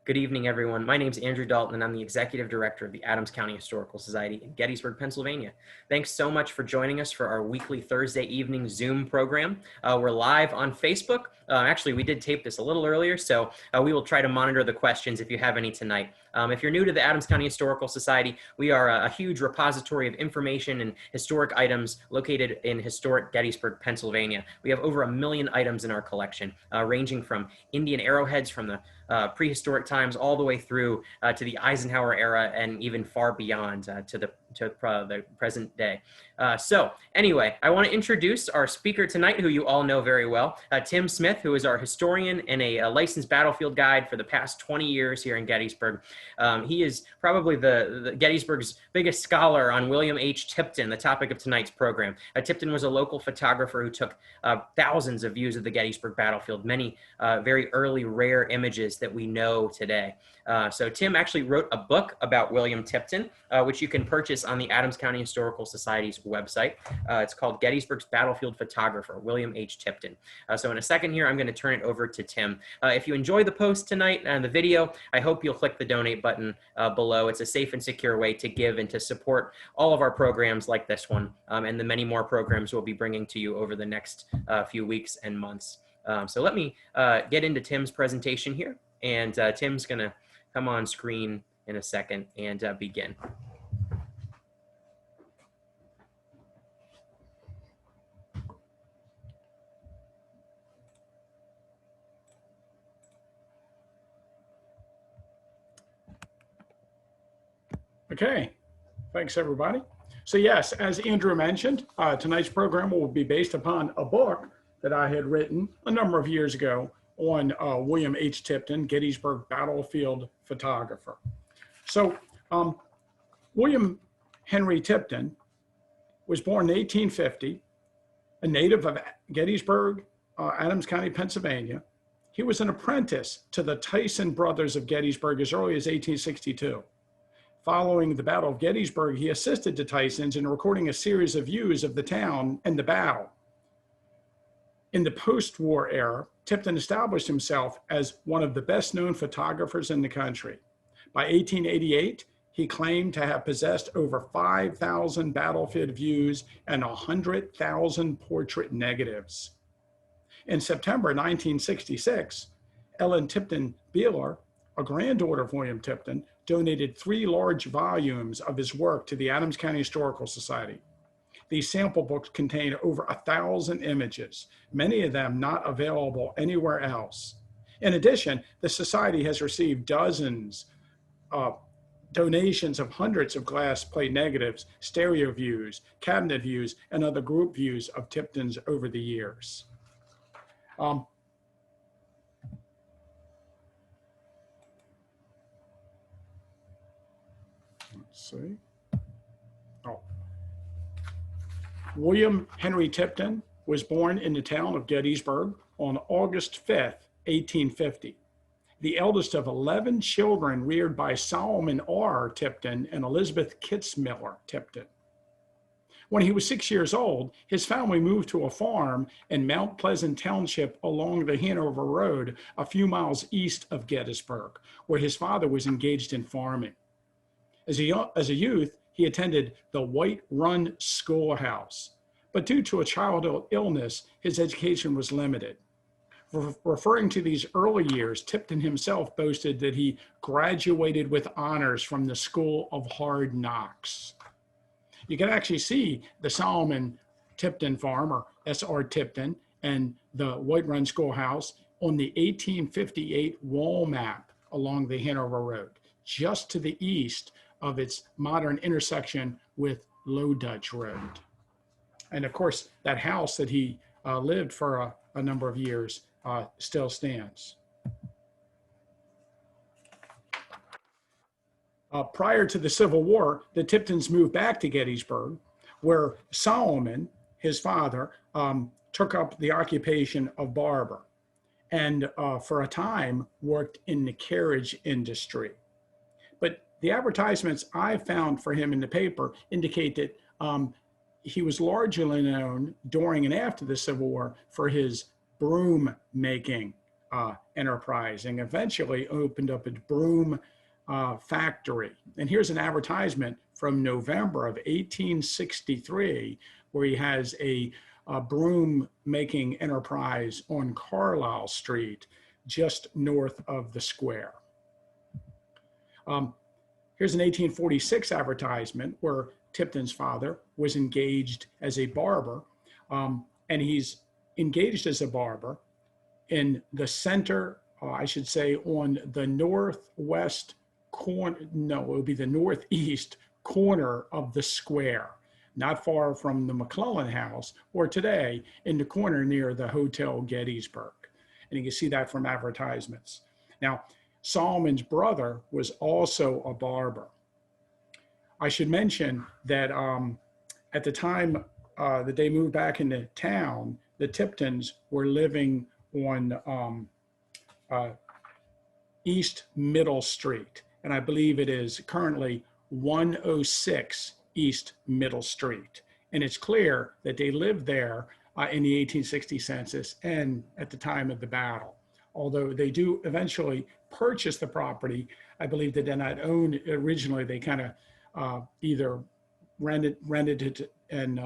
Good evening, everyone. My name is Andrew Dalton, and I'm the Executive Director of the Adams County Historical Society in Gettysburg, Pennsylvania. Thanks so much for joining us for our weekly Thursday evening Zoom program. We're live on Facebook. Actually, we did tape this a little earlier, so we will try to monitor the questions if you have any tonight. If you're new to the Adams County Historical Society, we are a huge repository of information and historic items located in historic Gettysburg, Pennsylvania. We have over 1 million items in our collection, ranging from Indian arrowheads from the prehistoric times all the way through to the Eisenhower era and even far beyond to the present day. So anyway, I want to introduce our speaker tonight, who you all know very well, Tim Smith, who is our historian and a licensed battlefield guide for the past 20 years here in Gettysburg. He is probably the Gettysburg's biggest scholar on William H. Tipton, the topic of tonight's program. Tipton was a local photographer who took thousands of views of the Gettysburg battlefield, many very early rare images that we know today. So Tim actually wrote a book about William Tipton, which you can purchase on the Adams County Historical Society's website. It's called Gettysburg's Battlefield Photographer, William H. Tipton. So in a second here, I'm going to turn it over to Tim. If you enjoy the post tonight and the video, I hope you'll click the donate button below. It's a safe and secure way to give and to support all of our programs like this one, and the many more programs we'll be bringing to you over the next few weeks and months. So let me get into Tim's presentation here, and Tim's going to come on screen in a second and begin. Okay, thanks everybody. So yes, as Andrew mentioned, tonight's program will be based upon a book that I had written a number of years ago on William H. Tipton, Gettysburg Battlefield Photographer. So William Henry Tipton was born in 1850, a native of Gettysburg, Adams County, Pennsylvania. He was an apprentice to the Tyson Brothers of Gettysburg as early as 1862. Following the Battle of Gettysburg, he assisted the Tysons in recording a series of views of the town and the battle. In the post-war era, Tipton established himself as one of the best-known photographers in the country. By 1888, he claimed to have possessed over 5,000 battlefield views and 100,000 portrait negatives. In September 1966, Ellen Tipton Beeler, a granddaughter of William Tipton, donated 3 large volumes of his work to the Adams County Historical Society. These sample books contain over 1,000 images, many of them not available anywhere else. In addition, the Society has received dozens of donations of hundreds of glass plate negatives, stereo views, cabinet views, and other group views of Tipton's over the years. Let's see. William Henry Tipton was born in the town of Gettysburg on August 5th, 1850. The eldest of 11 children reared by Solomon R. Tipton and Elizabeth Kitzmiller Tipton. When he was 6 years old, his family moved to a farm in Mount Pleasant Township along the Hanover Road, a few miles east of Gettysburg, where his father was engaged in farming. As a youth, he attended the White Run Schoolhouse, but due to a childhood illness, his education was limited. Referring to these early years, Tipton himself boasted that he graduated with honors from the School of Hard Knocks. You can actually see the Solomon Tipton farm, or S.R. Tipton, and the White Run Schoolhouse on the 1858 wall map along the Hanover Road, just to the east of its modern intersection with Low Dutch Road. And of course, that house that he lived for a number of years still stands. Prior to the Civil War, the Tiptons moved back to Gettysburg, where Solomon, his father, took up the occupation of barber, and for a time worked in the carriage industry. But the advertisements I found for him in the paper indicate that he was largely known during and after the Civil War for his broom making enterprise and eventually opened up a broom factory. And here's an advertisement from November of 1863 where he has a broom making enterprise on Carlisle Street, just north of the square. Here's an 1846 advertisement where Tipton's father was engaged as a barber, and he's engaged as a barber in the center, I should say, on the northwest corner, no, it would be the northeast corner of the square, not far from the McClellan House, or today in the corner near the Hotel Gettysburg. And you can see that from advertisements. Now, Solomon's brother was also a barber. I should mention that at the time that they moved back into town, the Tiptons were living on East Middle Street. And I believe it is currently 106 East Middle Street. And it's clear that they lived there in the 1860 census and at the time of the battle. Although they do eventually purchase the property, I believe they did not own it originally. They kind of either rented it and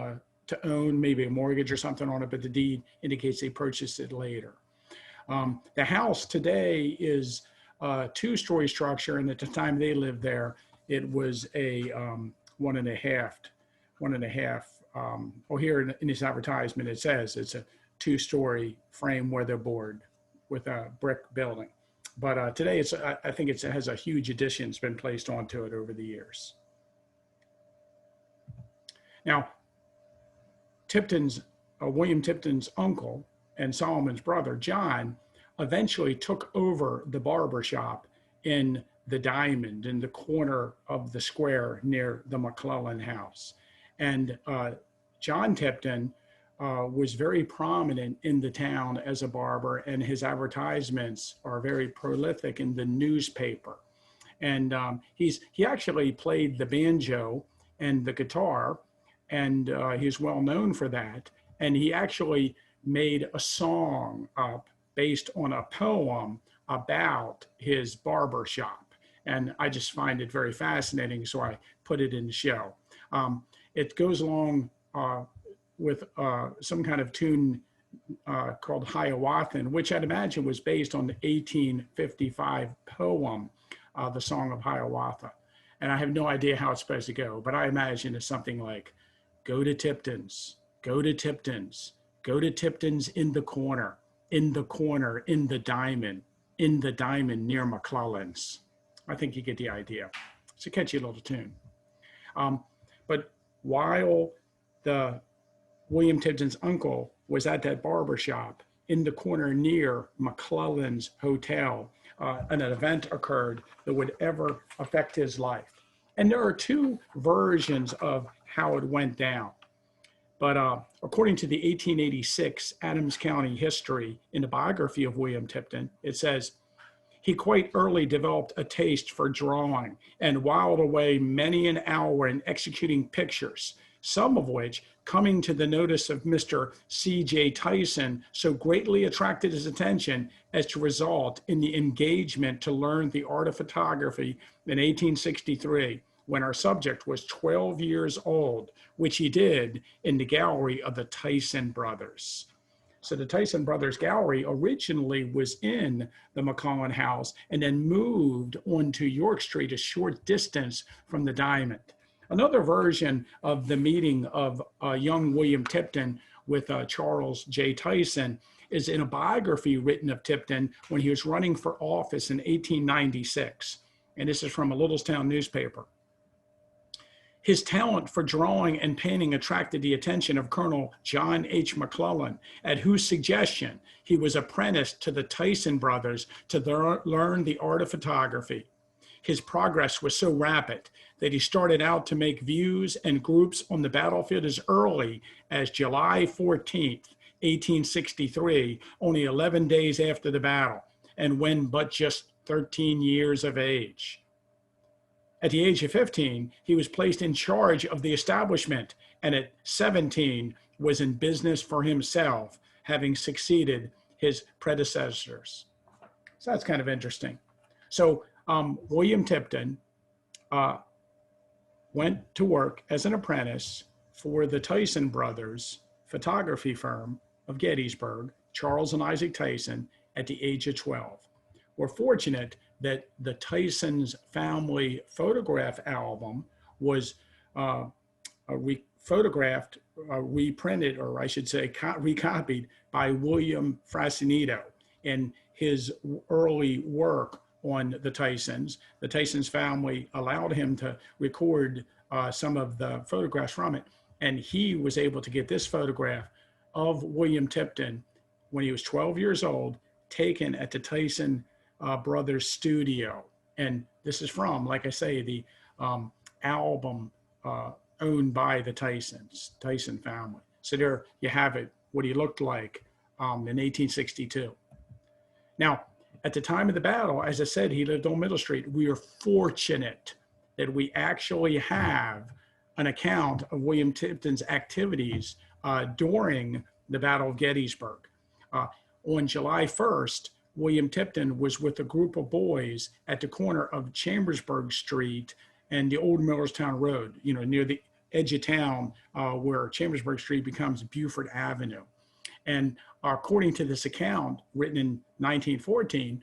to own, maybe a mortgage or something on it, but the deed indicates they purchased it later. The house today is a two-story structure, and at the time they lived there, it was a one and a half. Well, here in this advertisement, it says it's a two-story frame weatherboard with a brick building. But today, I think it has a huge addition that's been placed onto it over the years. Now, William Tipton's uncle and Solomon's brother, John, eventually took over the barber shop in the Diamond in the corner of the square near the McClellan House. And John Tipton was very prominent in the town as a barber, and his advertisements are very prolific in the newspaper. And he actually played the banjo and the guitar, and he's well known for that. And he actually made a song up based on a poem about his barber shop. And I just find it very fascinating, so I put it in the show. It goes along with some kind of tune called Hiawatha, which I'd imagine was based on the 1855 poem, the Song of Hiawatha. And I have no idea how it's supposed to go, but I imagine it's something like, go to Tipton's, go to Tipton's, go to Tipton's in the corner, in the corner, in the diamond near McClellan's. I think you get the idea. It's a catchy little tune. But while William Tipton's uncle was at that barber shop in the corner near McClellan's Hotel, an event occurred that would ever affect his life. And there are two versions of how it went down. But according to the 1886 Adams County history in the biography of William Tipton, it says, he quite early developed a taste for drawing and whiled away many an hour in executing pictures, some of which, coming to the notice of Mr. C.J. Tyson, so greatly attracted his attention as to result in the engagement to learn the art of photography in 1863, when our subject was 12 years old, which he did in the gallery of the Tyson Brothers. So the Tyson Brothers Gallery originally was in the McClellan House and then moved onto York Street, a short distance from the Diamond. Another version of the meeting of young William Tipton with Charles J. Tyson is in a biography written of Tipton when he was running for office in 1896. And this is from a Littlestown newspaper. His talent for drawing and painting attracted the attention of Colonel John H. McClellan, at whose suggestion he was apprenticed to the Tyson brothers to learn the art of photography. His progress was so rapid that he started out to make views and groups on the battlefield as early as July 14th, 1863, only 11 days after the battle, and when but just 13 years of age. At the age of 15, he was placed in charge of the establishment, and at 17 was in business for himself, having succeeded his predecessors. So that's kind of interesting. So William Tipton went to work as an apprentice for the Tyson Brothers photography firm of Gettysburg, Charles and Isaac Tyson, at the age of 12. We're fortunate that the Tysons family photograph album was photographed, reprinted, or I should say recopied by William Frasinito in his early work on the Tysons. The Tysons family allowed him to record some of the photographs from it, and he was able to get this photograph of William Tipton when he was 12 years old, taken at the Tyson Brothers studio. And this is from, like I say, the album owned by the Tyson family. So there you have it, what he looked like in 1862. Now, at the time of the battle, as I said, he lived on Middle Street. We are fortunate that we actually have an account of William Tipton's activities during the Battle of Gettysburg. On July 1st, William Tipton was with a group of boys at the corner of Chambersburg Street and the Old Millerstown Road, near the edge of town where Chambersburg Street becomes Buford Avenue. And according to this account, written in 1914,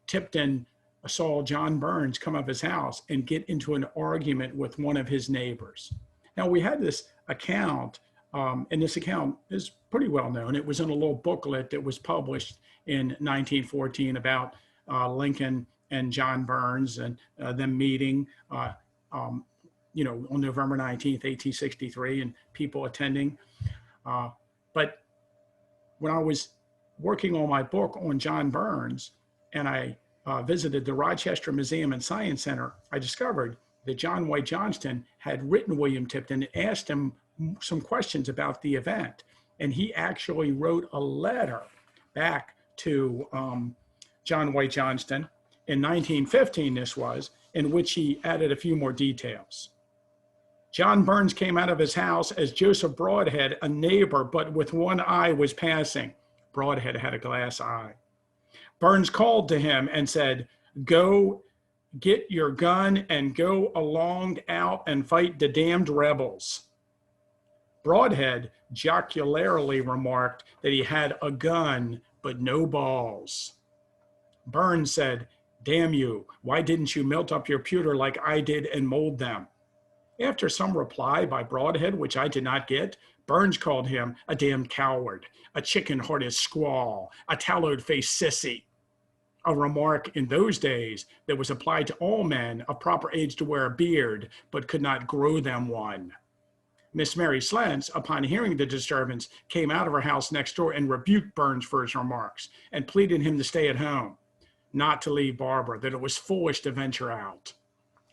Tipton saw John Burns come up his house and get into an argument with one of his neighbors. Now, we had this account, and this account is pretty well known. It was in a little booklet that was published in 1914 about Lincoln and John Burns and them meeting, on November 19th, 1863, and people attending. But when I was working on my book on John Burns, and I visited the Rochester Museum and Science Center, I discovered that John White Johnston had written William Tipton and asked him some questions about the event. And he actually wrote a letter back to John White Johnston in 1915, this was, in which he added a few more details. John Burns came out of his house as Joseph Broadhead, a neighbor, but with one eye was passing. Broadhead had a glass eye. Burns called to him and said, "Go get your gun and go along out and fight the damned rebels." Broadhead jocularly remarked that he had a gun, but no balls. Burns said, "Damn you, why didn't you melt up your pewter like I did and mold them?" After some reply by Broadhead, which I did not get, Burns called him a damned coward, a chicken-hearted squaw, a tallow-faced sissy, a remark in those days that was applied to all men of proper age to wear a beard, but could not grow them one. Miss Mary Slentz, upon hearing the disturbance, came out of her house next door and rebuked Burns for his remarks and pleaded him to stay at home, not to leave Barbara, that it was foolish to venture out.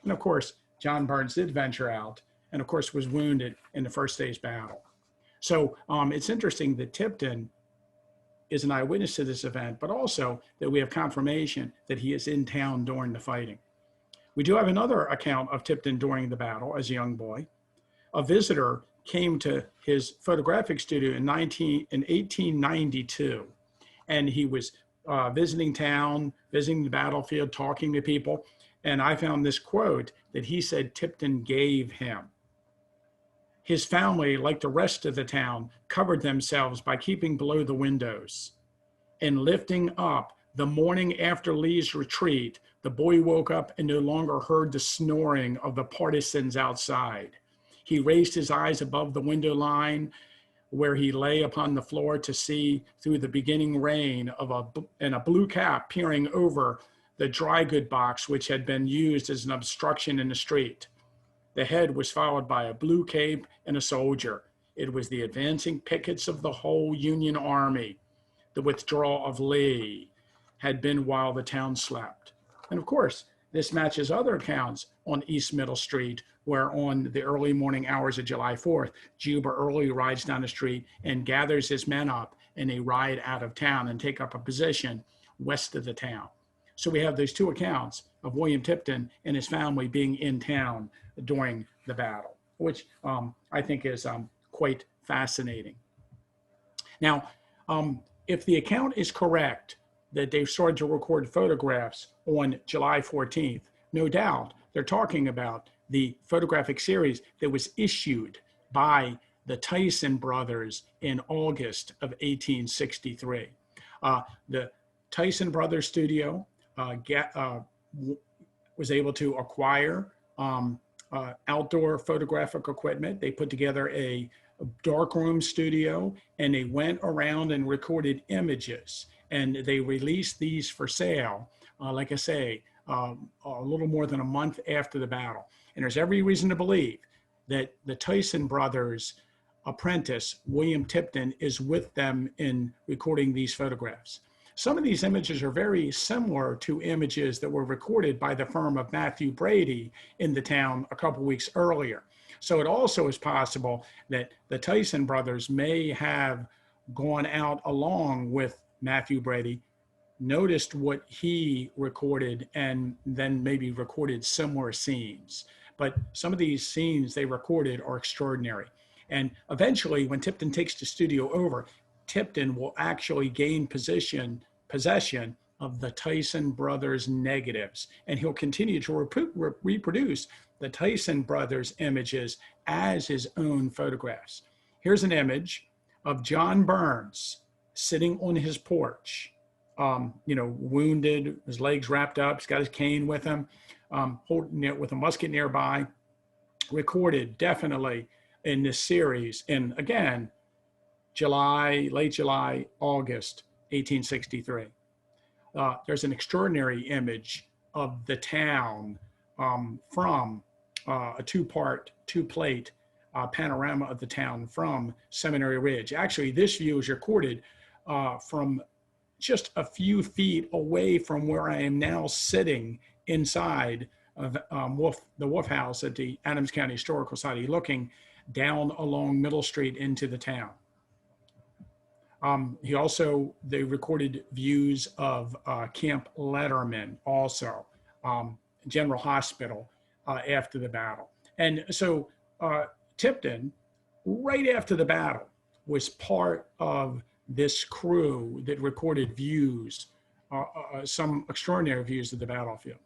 And of course, John Burns did venture out and of course was wounded in the first day's battle. So it's interesting that Tipton is an eyewitness to this event, but also that we have confirmation that he is in town during the fighting. We do have another account of Tipton during the battle as a young boy. A visitor came to his photographic studio in 1892, and he was visiting town, visiting the battlefield, talking to people, and I found this quote that he said Tipton gave him. His family, like the rest of the town, covered themselves by keeping below the windows. And lifting up the morning after Lee's retreat, the boy woke up and no longer heard the snoring of the partisans outside. He raised his eyes above the window line where he lay upon the floor to see through the beginning rain and a blue cap peering over the dry goods box, which had been used as an obstruction in the street. The head was followed by a blue cape and a soldier. It was the advancing pickets of the whole Union Army. The withdrawal of Lee had been while the town slept. And of course, this matches other accounts on East Middle Street, where on the early morning hours of July 4th, Juba Early rides down the street and gathers his men up, and they ride out of town and take up a position west of the town. So we have those two accounts of William Tipton and his family being in town during the battle, which I think is quite fascinating. Now, if the account is correct that they've started to record photographs on July 14th. No doubt, they're talking about the photographic series that was issued by the Tyson brothers in August of 1863. The Tyson Brothers studio was able to acquire outdoor photographic equipment. They put together a darkroom studio, and they went around and recorded images, and they released these for sale, like I say, a little more than a month after the battle. And there's every reason to believe that the Tyson brothers' apprentice, William Tipton, is with them in recording these photographs. Some of these images are very similar to images that were recorded by the firm of Matthew Brady in the town a couple weeks earlier. So it also is possible that the Tyson brothers may have gone out along with Matthew Brady, noticed what he recorded, and then maybe recorded similar scenes. But some of these scenes they recorded are extraordinary. And eventually, when Tipton takes the studio over, Tipton will actually gain possession of the Tyson brothers negatives, and he'll continue to reproduce the Tyson brothers images as his own photographs. Here's an image of John Burns sitting on his porch, wounded, his legs wrapped up, he's got his cane with him, holding it with a musket nearby, recorded definitely in this series in, again, late July, August, 1863. There's an extraordinary image of the town from a two-plate panorama of the town from Seminary Ridge. Actually, this view is recorded from just a few feet away from where I am now sitting inside of the Wolf House at the Adams County Historical Society, looking down along Middle Street into the town. They recorded views of Camp Letterman, also General Hospital, after the battle. And so Tipton, right after the battle, was part of this crew that recorded views, some extraordinary views of the battlefield.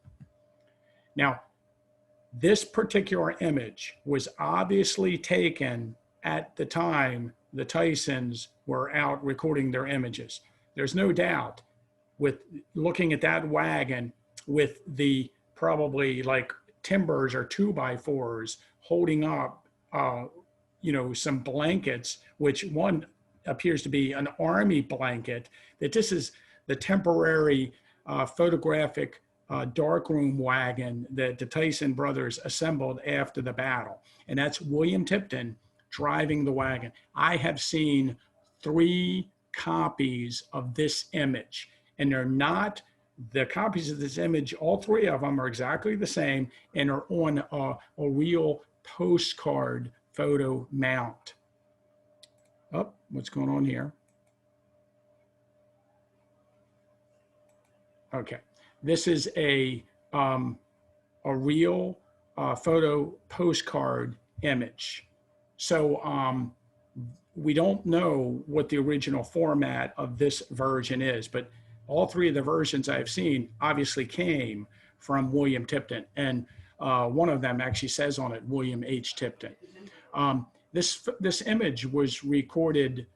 Now, this particular image was obviously taken at the time the Tysons were out recording their images. There's no doubt, with looking at that wagon with the probably like timbers or 2x4s holding up, some blankets, which one appears to be an army blanket, that this is the temporary photographic darkroom wagon that the Tyson brothers assembled after the battle. And that's William Tipton driving the wagon. I have seen 3 copies of this image, and they're not the copies of this image. All 3 of them are exactly the same and are on a real postcard photo mount. Oh, what's going on here? Okay, this is a real photo postcard image. So we don't know what the original format of this version is, but all 3 of the versions I've seen obviously came from William Tipton. And one of them actually says on it, William H. Tipton. This image was recorded,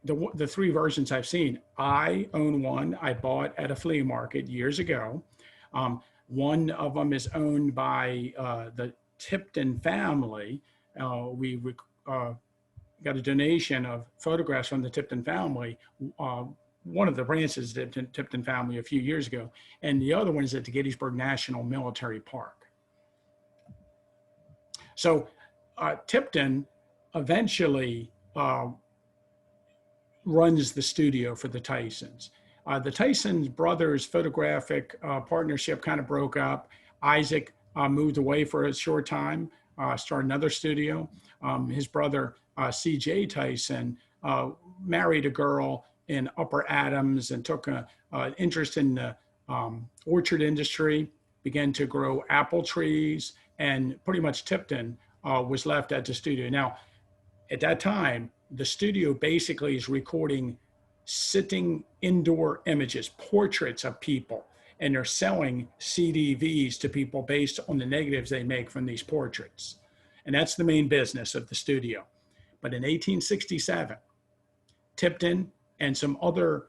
the 3 versions I've seen. I own one I bought at a flea market years ago. One of them is owned by the Tipton family. We got a donation of photographs from the Tipton family, one of the branches of the Tipton family a few years ago, and the other one is at the Gettysburg National Military Park. So Tipton eventually runs the studio for the Tysons. The Tyson brothers photographic partnership kind of broke up. Isaac moved away for a short time, started another studio. His brother, C.J. Tyson, married a girl in Upper Adams and took an interest in the orchard industry, began to grow apple trees, and pretty much Tipton was left at the studio. Now, at that time, the studio basically is recording sitting indoor images, portraits of people, and they're selling CDVs to people based on the negatives they make from these portraits. And that's the main business of the studio. But in 1867, Tipton and some other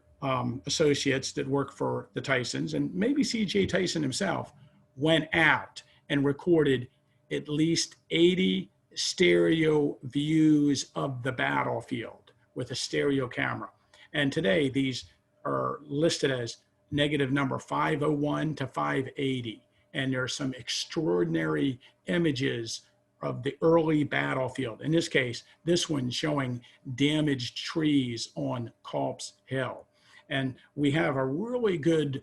associates that work for the Tysons, and maybe C.J. Tyson himself, went out and recorded at least 80 stereo views of the battlefield with a stereo camera. And today these are listed as negative number 501 to 580. And there are some extraordinary images of the early battlefield. In this case, this one showing damaged trees on Culp's Hill. And we have a really good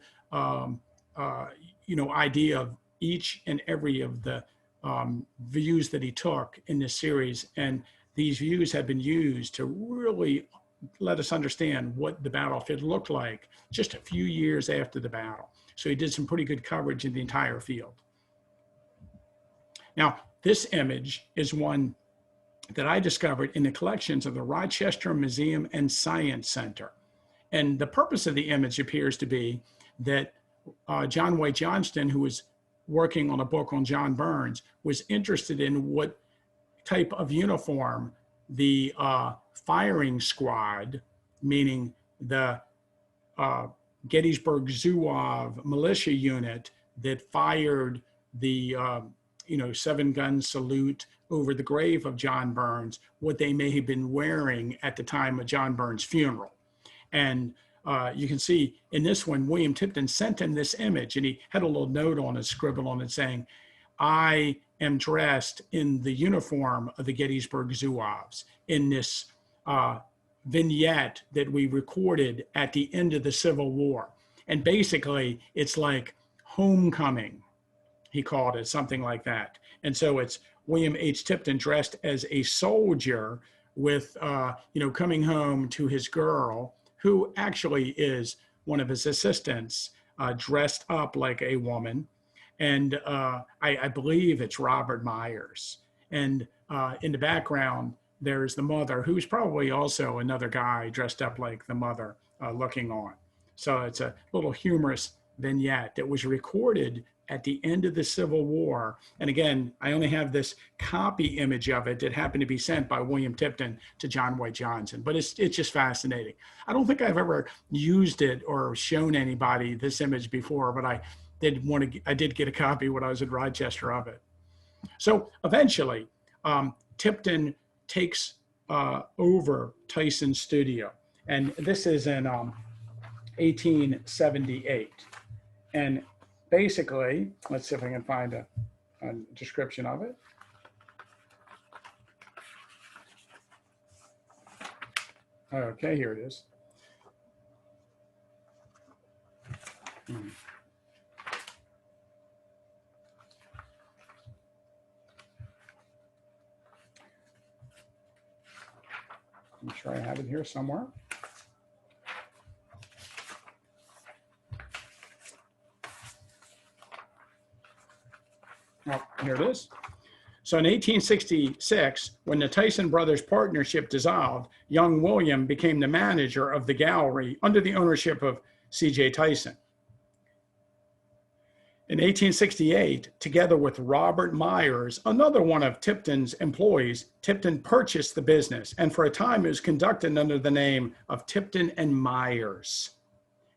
idea of each and every of the views that he took in this series. And these views have been used to really let us understand what the battlefield looked like just a few years after the battle. So he did some pretty good coverage in the entire field. Now, this image is one that I discovered in the collections of the Rochester Museum and Science Center. And the purpose of the image appears to be that John White Johnston, who was working on a book on John Burns, was interested in what type of uniform the firing squad, meaning the Gettysburg Zouave militia unit that fired the 7-gun salute over the grave of John Burns, what they may have been wearing at the time of John Burns' funeral. And you can see in this one, William Tipton sent him this image, and he had a little note on it, scribbled on it, saying, "I am dressed in the uniform of the Gettysburg Zouaves in this vignette that we recorded at the end of the Civil War." And basically, it's like homecoming, he called it, something like that. And so it's William H. Tipton dressed as a soldier with, coming home to his girl, who actually is one of his assistants, dressed up like a woman. And I believe it's Robert Myers. And in the background, there's the mother, who's probably also another guy dressed up like the mother looking on. So it's a little humorous vignette that was recorded at the end of the Civil War. And again, I only have this copy image of it that happened to be sent by William Tipton to John White Johnston, but it's just fascinating. I don't think I've ever used it or shown anybody this image before, but I did get a copy when I was in Rochester of it. So eventually, Tipton takes over Tyson's studio, and this is in 1878. And basically, let's see if I can find a description of it. Okay, here it is. I'm sure I have it here somewhere. Oh, here it is. So in 1866, when the Tyson Brothers partnership dissolved, young William became the manager of the gallery under the ownership of C.J. Tyson. In 1868, together with Robert Myers, another one of Tipton's employees, Tipton purchased the business, and for a time it was conducted under the name of Tipton and Myers.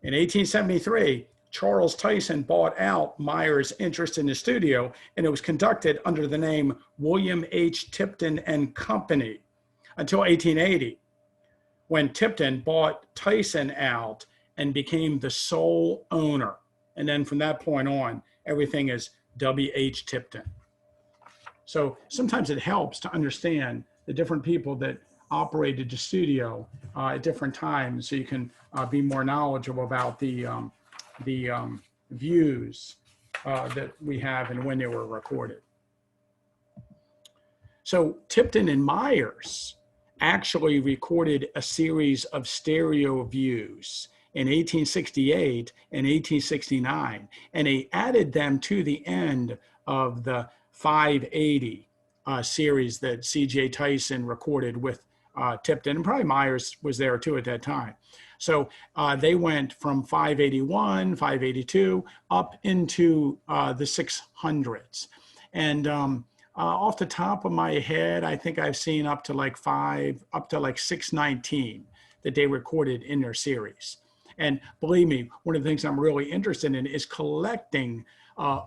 In 1873, Charles Tyson bought out Myers' interest in the studio, and it was conducted under the name William H. Tipton and Company until 1880, when Tipton bought Tyson out and became the sole owner. And then from that point on, everything is W.H. Tipton. So sometimes it helps to understand the different people that operated the studio at different times, so you can be more knowledgeable about the views that we have and when they were recorded. So Tipton and Myers actually recorded a series of stereo views in 1868 and 1869, and they added them to the end of the 580 series that C.J. Tyson recorded with Tipton, and probably Myers was there too at that time. So they went from 581, 582 up into the 600s. And off the top of my head, I think I've seen up to like 619 that they recorded in their series. And believe me, one of the things I'm really interested in is collecting a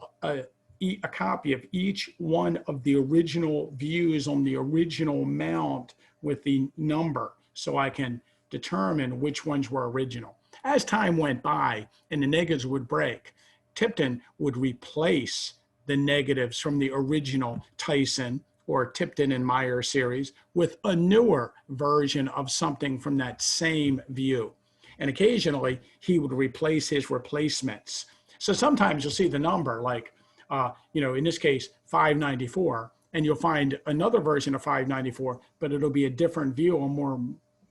copy of each one of the original views on the original mount with the number, so I can determine which ones were original. As time went by and the negatives would break, Tipton would replace the negatives from the original Tyson or Tipton and Meyer series with a newer version of something from that same view. And occasionally he would replace his replacements. So sometimes you'll see the number like, in this case, 594, and you'll find another version of 594, but it'll be a different view, a more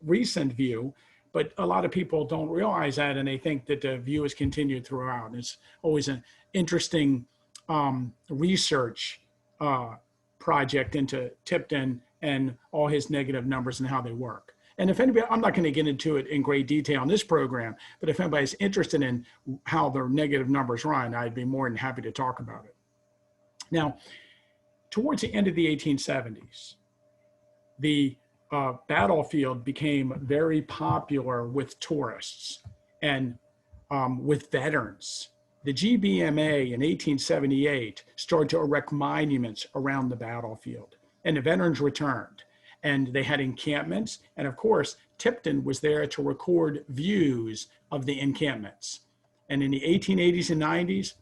recent view. But a lot of people don't realize that, and they think that the view is continued throughout. It's always an interesting research project into Tipton and all his negative numbers and how they work. And if anybody, I'm not going to get into it in great detail in this program, but if anybody's interested in how the negative numbers run, I'd be more than happy to talk about it. Now, towards the end of the 1870s, the battlefield became very popular with tourists and with veterans. The GBMA in 1878 started to erect monuments around the battlefield, and the veterans returned. And they had encampments. And of course, Tipton was there to record views of the encampments. And in the 1880s and 90s,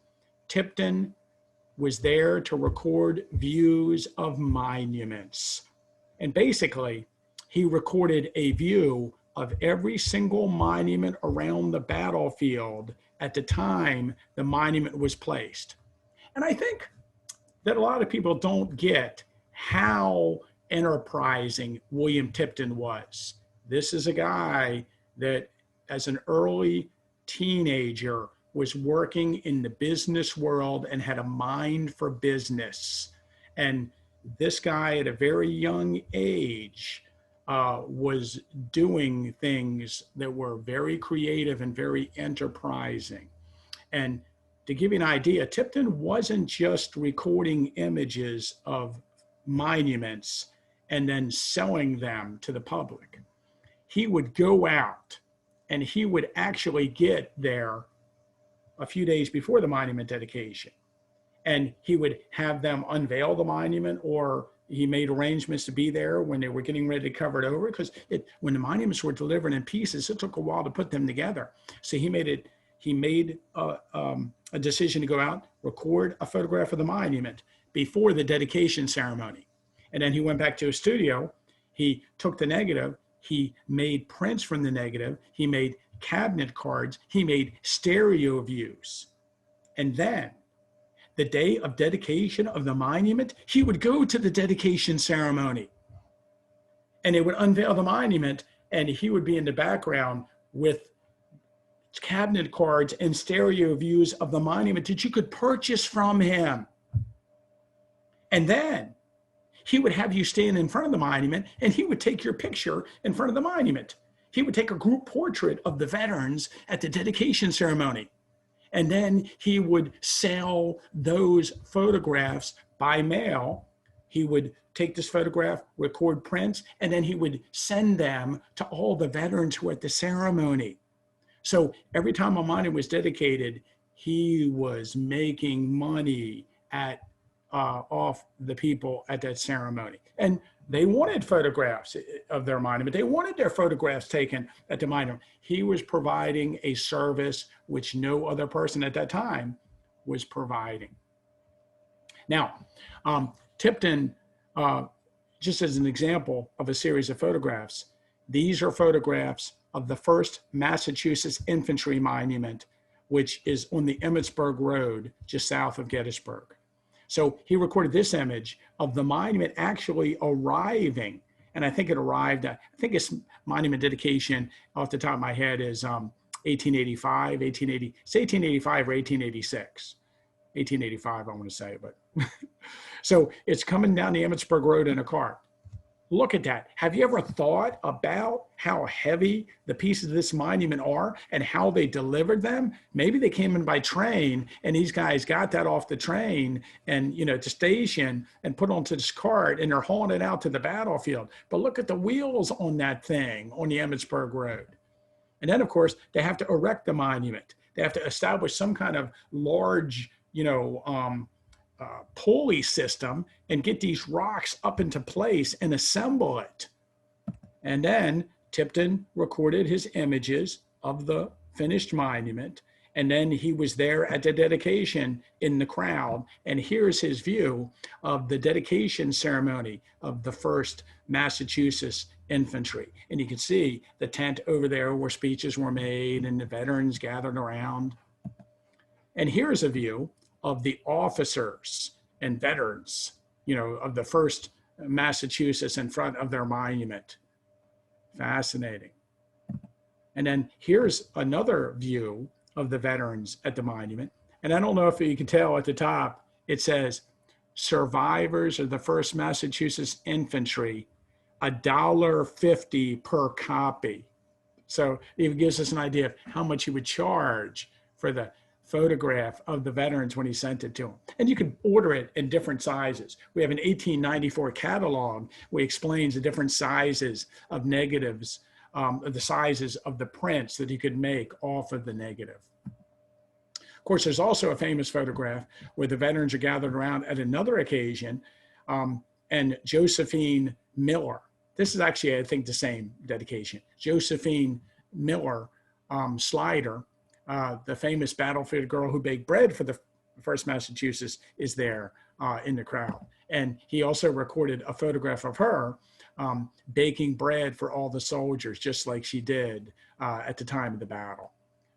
Tipton was there to record views of monuments. And basically, he recorded a view of every single monument around the battlefield at the time the monument was placed. And I think that a lot of people don't get how enterprising William Tipton was. This is a guy that as an early teenager was working in the business world and had a mind for business. And this guy at a very young age was doing things that were very creative and very enterprising. And to give you an idea, Tipton wasn't just recording images of monuments and then selling them to the public. He would go out and he would actually get there a few days before the monument dedication. And he would have them unveil the monument, or he made arrangements to be there when they were getting ready to cover it over, because when the monuments were delivered in pieces, it took a while to put them together. So he made a decision to go out, record a photograph of the monument before the dedication ceremony. And then he went back to his studio. He took the negative. He made prints from the negative. He made cabinet cards. He made stereo views. And then the day of dedication of the monument, he would go to the dedication ceremony. And they would unveil the monument, and he would be in the background with cabinet cards and stereo views of the monument that you could purchase from him. And then he would have you stand in front of the monument, and he would take your picture in front of the monument. He would take a group portrait of the veterans at the dedication ceremony. And then he would sell those photographs by mail. He would take this photograph, record prints, and then he would send them to all the veterans who were at the ceremony. So every time a monument was dedicated, he was making money off the people at that ceremony. And they wanted photographs of their monument. They wanted their photographs taken at the monument. He was providing a service which no other person at that time was providing. Now, Tipton, just as an example of a series of photographs, these are photographs of the first Massachusetts infantry monument, which is on the Emmitsburg Road, just south of Gettysburg. So he recorded this image of the monument actually arriving. And I think it arrived, I think its monument dedication off the top of my head is 1885, 1880, it's 1885 or 1886. 1885, I want to say, but. So it's coming down the Emmitsburg Road in a car. look at that. Have you ever thought about how heavy the pieces of this monument are and how they delivered them? Maybe they came in by train and these guys got that off the train and, to station and put onto this cart and they're hauling it out to the battlefield. But look at the wheels on that thing on the Emmitsburg Road. And then, of course, they have to erect the monument. They have to establish some kind of large, pulley system and get these rocks up into place and assemble it. And then Tipton recorded his images of the finished monument. And then he was there at the dedication in the crowd. And here's his view of the dedication ceremony of the 1st Massachusetts Infantry. And you can see the tent over there where speeches were made and the veterans gathered around. And here's a view of the officers and veterans, of the 1st Massachusetts in front of their monument. Fascinating. And then here's another view of the veterans at the monument. And I don't know if you can tell at the top, it says, survivors of the 1st Massachusetts Infantry, $1.50 per copy. So it even gives us an idea of how much he would charge for the photograph of the veterans when he sent it to them. And you can order it in different sizes. We have an 1894 catalog which explains the different sizes of negatives, the sizes of the prints that you could make off of the negative. Of course, there's also a famous photograph where the veterans are gathered around at another occasion, and Josephine Miller, this is actually, I think, the same dedication. Josephine Miller Slider, the famous battlefield girl who baked bread for the 1st Massachusetts, is there in the crowd. And he also recorded a photograph of her baking bread for all the soldiers, just like she did at the time of the battle.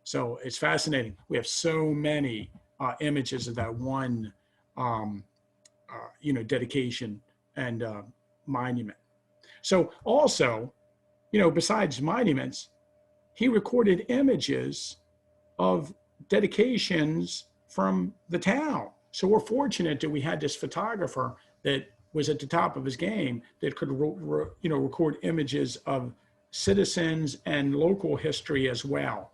So it's fascinating. We have so many images of that one, dedication and monument. So also, besides monuments, he recorded images of dedications from the town. So we're fortunate that we had this photographer that was at the top of his game that could, record images of citizens and local history as well.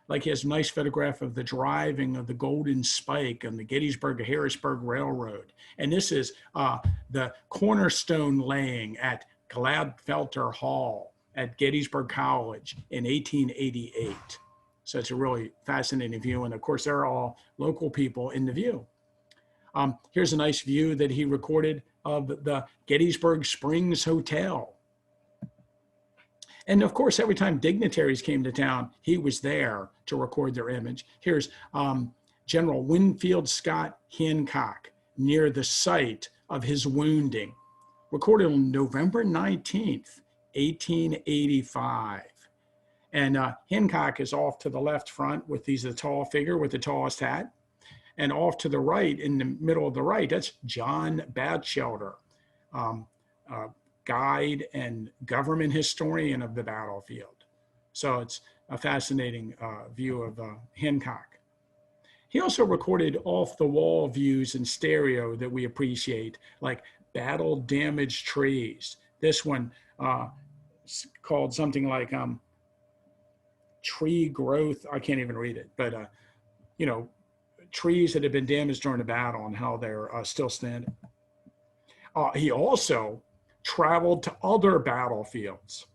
Like he has a nice photograph of the driving of the Golden Spike on the Gettysburg-Harrisburg Railroad. And this is the cornerstone laying at Gladfelter Hall at Gettysburg College in 1888. So it's a really fascinating view. And of course, they're all local people in the view. Here's a nice view that he recorded of the Gettysburg Springs Hotel. And of course, every time dignitaries came to town, he was there to record their image. Here's General Winfield Scott Hancock near the site of his wounding, recorded on November 19th, 1885. And Hancock is off to the left front with the tall figure with the tallest hat. And off to the right, in the middle of the right, that's John Batchelder, guide and government historian of the battlefield. So it's a fascinating view of Hancock. He also recorded off-the-wall views in stereo that we appreciate, like battle-damaged trees. This one called something like tree growth. I can't even read it, but trees that have been damaged during the battle and how they're still standing. He also traveled to other battlefields.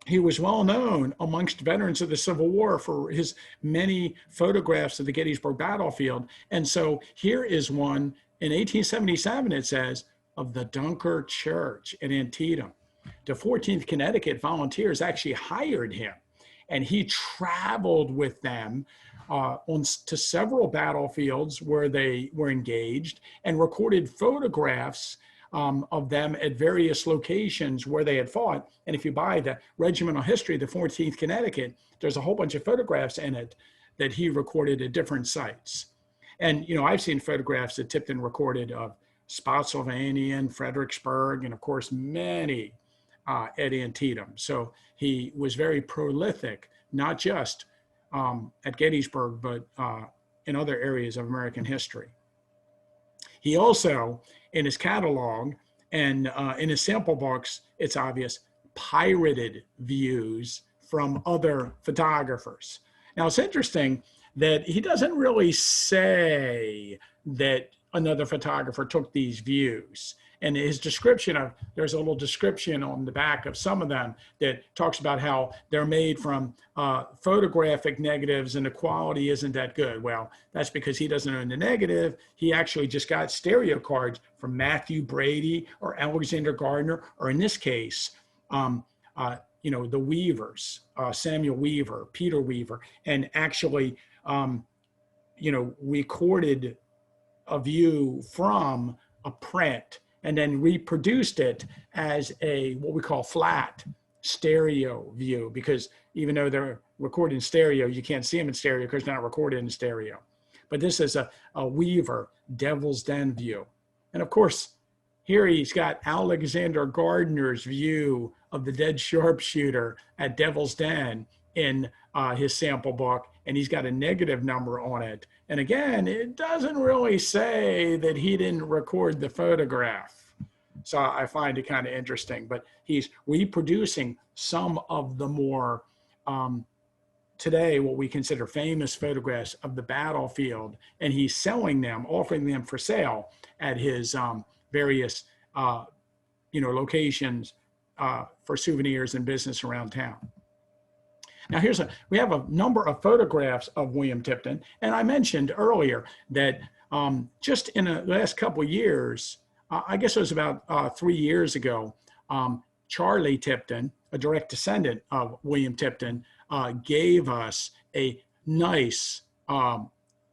He was well known amongst veterans of the Civil War for his many photographs of the Gettysburg battlefield. And so here is one in 1877, it says, of the Dunker Church in Antietam. The 14th Connecticut Volunteers actually hired him, and he traveled with them to several battlefields where they were engaged and recorded photographs of them at various locations where they had fought. And if you buy the regimental history of the 14th Connecticut, there's a whole bunch of photographs in it that he recorded at different sites. And, I've seen photographs that Tipton recorded of Spotsylvania and Fredericksburg, and of course, many at Antietam. So he was very prolific, not just at Gettysburg, but in other areas of American history. He also, in his catalog, And in his sample books, it's obvious, pirated views from other photographers. Now, it's interesting that he doesn't really say that another photographer took these views. And his description of, there's a little description on the back of some of them that talks about how they're made from photographic negatives and the quality isn't that good. Well, that's because he doesn't own the negative. He actually just got stereo cards from Matthew Brady or Alexander Gardner, or in this case, the Weavers, Samuel Weaver, Peter Weaver, and actually, recorded a view from a print and then reproduced it as a what we call flat stereo view, because even though they're recorded in stereo, you can't see them in stereo because they're not recorded in stereo. But this is a Weaver Devil's Den view. And of course, here he's got Alexander Gardner's view of the dead sharpshooter at Devil's Den in his sample book, and he's got a negative number on it. And again, it doesn't really say that he didn't record the photograph. So I find it kind of interesting, but he's reproducing some of the more today, what we consider famous photographs of the battlefield, and he's selling them, offering them for sale at his various locations for souvenirs and business around town. Now we have a number of photographs of William Tipton, and I mentioned earlier that just in the last couple of years, I guess it was about 3 years ago, Charlie Tipton, a direct descendant of William Tipton, gave us a nice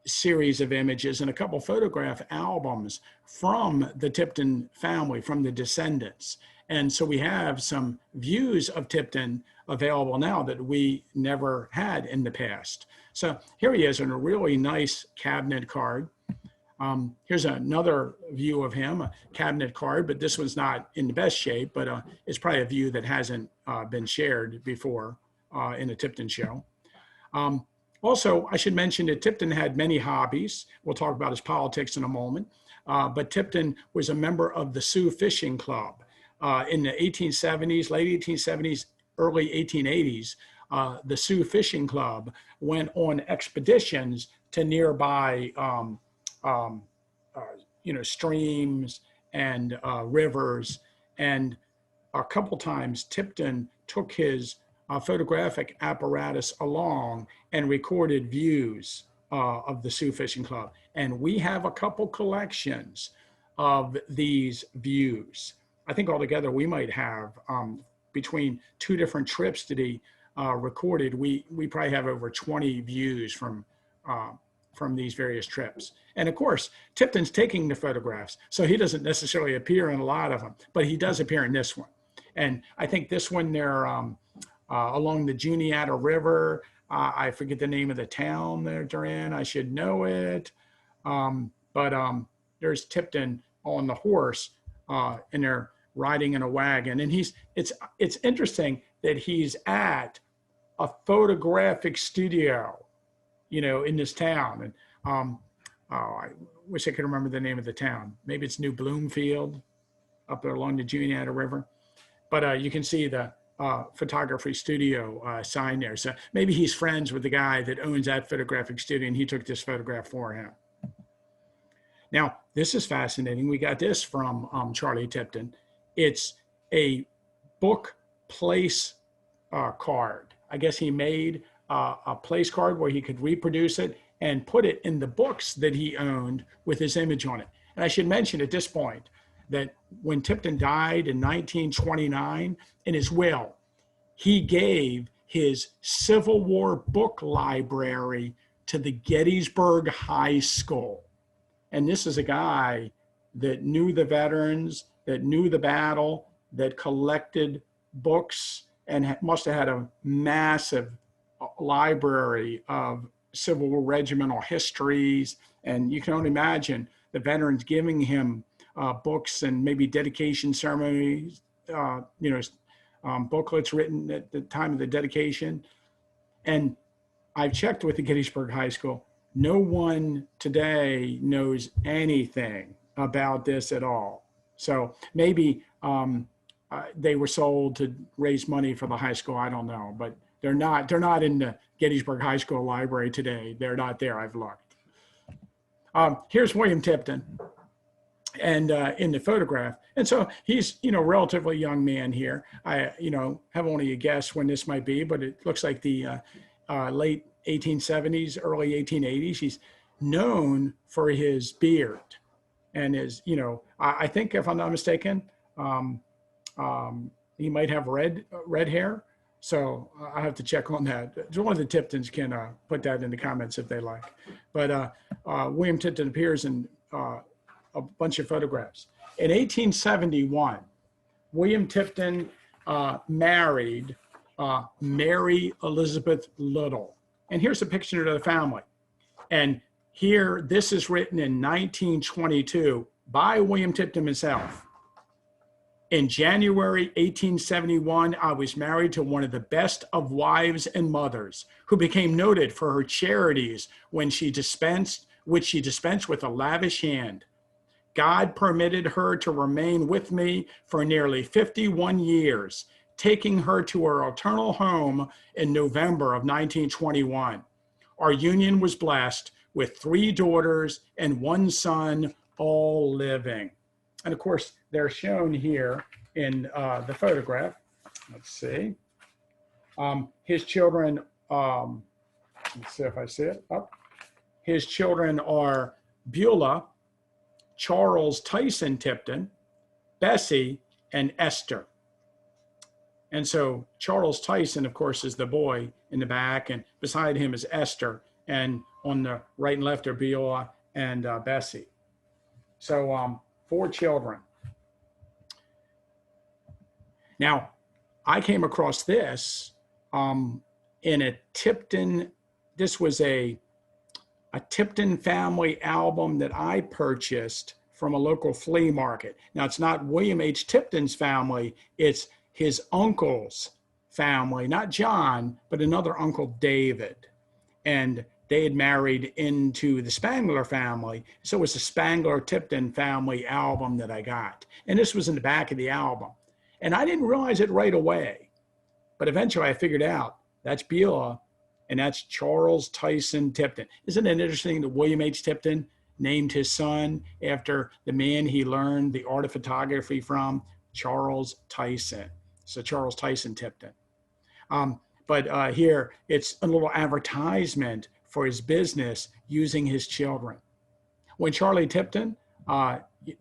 series of images and a couple photograph albums from the Tipton family, from the descendants. And so we have some views of Tipton available now that we never had in the past. So here he is in a really nice cabinet card. Here's another view of him, a cabinet card, but this one's not in the best shape, but it's probably a view that hasn't been shared before in a Tipton show. Also, I should mention that Tipton had many hobbies. We'll talk about his politics in a moment. But Tipton was a member of the Sioux Fishing Club. In the 1870s, late 1870s, early 1880s, the Sioux Fishing Club went on expeditions to nearby streams and rivers. And a couple times Tipton took his photographic apparatus along and recorded views of the Sioux Fishing Club. And we have a couple collections of these views. I think altogether we might have, between two different trips that he recorded, we probably have over 20 views from these various trips. And of course, Tipton's taking the photographs, so he doesn't necessarily appear in a lot of them, but he does appear in this one. And I think this one they're along the Juniata River. I forget the name of the town they're in. I should know it. But there's Tipton on the horse, and they're riding in a wagon. And it's interesting that he's at a photographic studio, in this town. And I wish I could remember the name of the town. Maybe it's New Bloomfield, up there along the Juniata River. But you can see the photography studio sign there. So maybe he's friends with the guy that owns that photographic studio, and he took this photograph for him. Now, this is fascinating. We got this from Charlie Tipton. It's a book place card. I guess he made a place card where he could reproduce it and put it in the books that he owned with his image on it. And I should mention at this point that when Tipton died in 1929, in his will, he gave his Civil War book library to the Gettysburg High School. And this is a guy that knew the veterans, that knew the battle, that collected books, and must have had a massive library of Civil War regimental histories. And you can only imagine the veterans giving him books and maybe dedication ceremonies, booklets written at the time of the dedication. And I've checked with the Gettysburg High School. No one today knows anything about this at all. So maybe they were sold to raise money for the high school. I don't know, but they're not in the Gettysburg High School library today. They're not there. I've looked. Here's William Tipton, and in the photograph. And so he's, relatively young man here. I, have only a guess when this might be, but it looks like the late 1870s, early 1880s. He's known for his beard and his, I think if I'm not mistaken, he might have red hair. So I have to check on that. One of the Tiptons can put that in the comments if they like. But William Tipton appears in a bunch of photographs. In 1871, William Tipton married Mary Elizabeth Little. And here's a picture of the family. And here, this is written in 1922 by William Tipton himself. In January 1871, I was married to one of the best of wives and mothers, who became noted for her charities which she dispensed with a lavish hand. God permitted her to remain with me for nearly 51 years, taking her to her eternal home in November of 1921. Our union was blessed with 3 daughters and 1 son, all living. And of course, they're shown here in the photograph. Let's see. His children, let's see if I see it. Oh. His children are Beulah, Charles Tyson Tipton, Bessie, and Esther. And so Charles Tyson, of course, is the boy in the back, and beside him is Esther, and on the right and left are Beulah and Bessie. So 4 children. Now, I came across this in a Tipton. This was a Tipton family album that I purchased from a local flea market. Now, it's not William H. Tipton's family. It's his uncle's family, not John, but another uncle, David. And they had married into the Spangler family. So it was a Spangler-Tipton family album that I got. And this was in the back of the album. And I didn't realize it right away. But eventually I figured out that's Beulah and that's Charles Tyson Tipton. Isn't it interesting that William H. Tipton named his son after the man he learned the art of photography from, Charles Tyson. So Charles Tyson Tipton. But here it's a little advertisement for his business using his children. When Charlie Tipton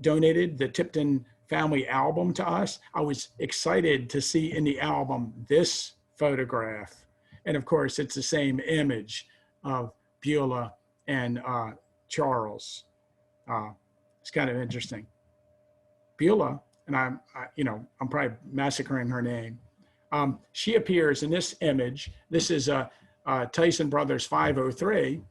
donated the Tipton family album to us, I was excited to see in the album this photograph. And of course, it's the same image of Beulah and Charles. It's kind of interesting. Beulah, and I'm probably massacring her name. She appears in this image. This is a Tyson Brothers 503,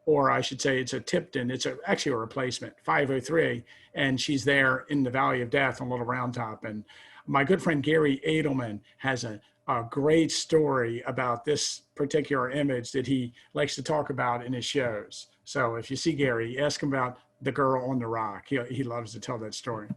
or I should say it's a Tipton. It's actually a replacement, 503. And she's there in the Valley of Death on Little Round Top. And my good friend Gary Edelman has a great story about this particular image that he likes to talk about in his shows. So if you see Gary, ask him about the girl on the rock. He loves to tell that story.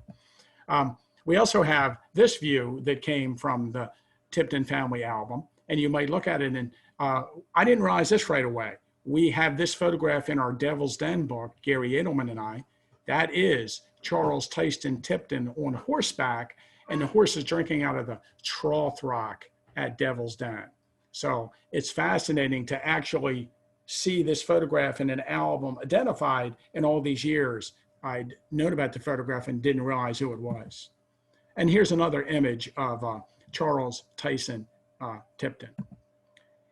We also have this view that came from the Tipton family album. And you might look at it and I didn't realize this right away. We have this photograph in our Devil's Den book, Gary Edelman and I. That is Charles Tyson Tipton on horseback, and the horse is drinking out of the trough rock at Devil's Den. So it's fascinating to actually see this photograph in an album identified in all these years. I'd known about the photograph and didn't realize who it was. And here's another image of Charles Tyson Tipton.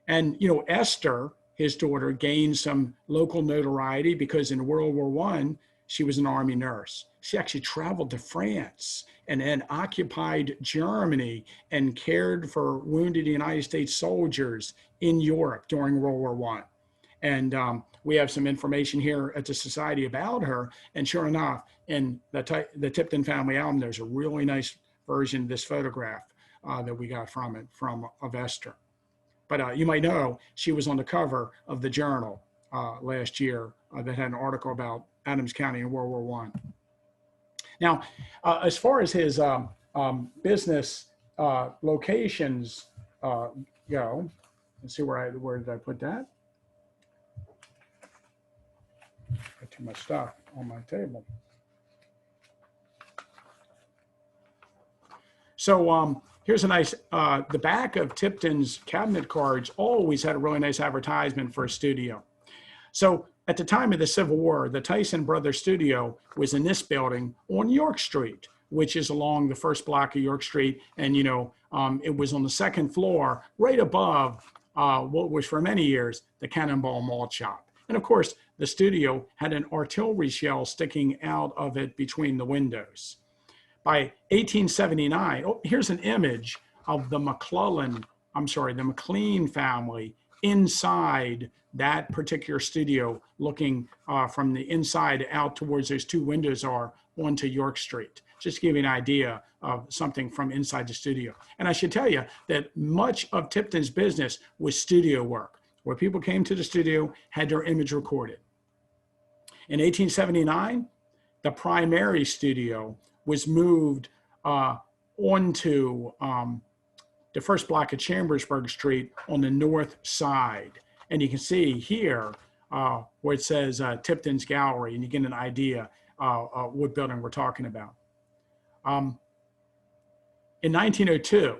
And, Esther, his daughter, gained some local notoriety because in World War I, she was an Army nurse. She actually traveled to France and then occupied Germany and cared for wounded United States soldiers in Europe during World War I. And we have some information here at the Society about her. And sure enough, in the Tipton family album, there's a really nice version of this photograph that we got of Esther. But you might know she was on the cover of the Journal last year that had an article about Adams County in World War I. Now, as far as his business locations go, let's see where did I put that? Got too much stuff on my table. So here's a nice, the back of Tipton's cabinet cards always had a really nice advertisement for a studio. So at the time of the Civil War, the Tyson Brothers studio was in this building on York Street, which is along the first block of York Street. And, it was on the second floor, right above what was for many years the Cannonball Malt Shop. And of course, the studio had an artillery shell sticking out of it between the windows. By 1879, here's an image of the McClellan, the McLean family inside that particular studio, looking from the inside out towards those two windows are onto York Street. Just to give you an idea of something from inside the studio. And I should tell you that much of Tipton's business was studio work, where people came to the studio, had their image recorded. In 1879, the primary studio was moved onto the first block of Chambersburg Street on the north side. And you can see here where it says Tipton's Gallery, and you get an idea what building we're talking about. In 1902,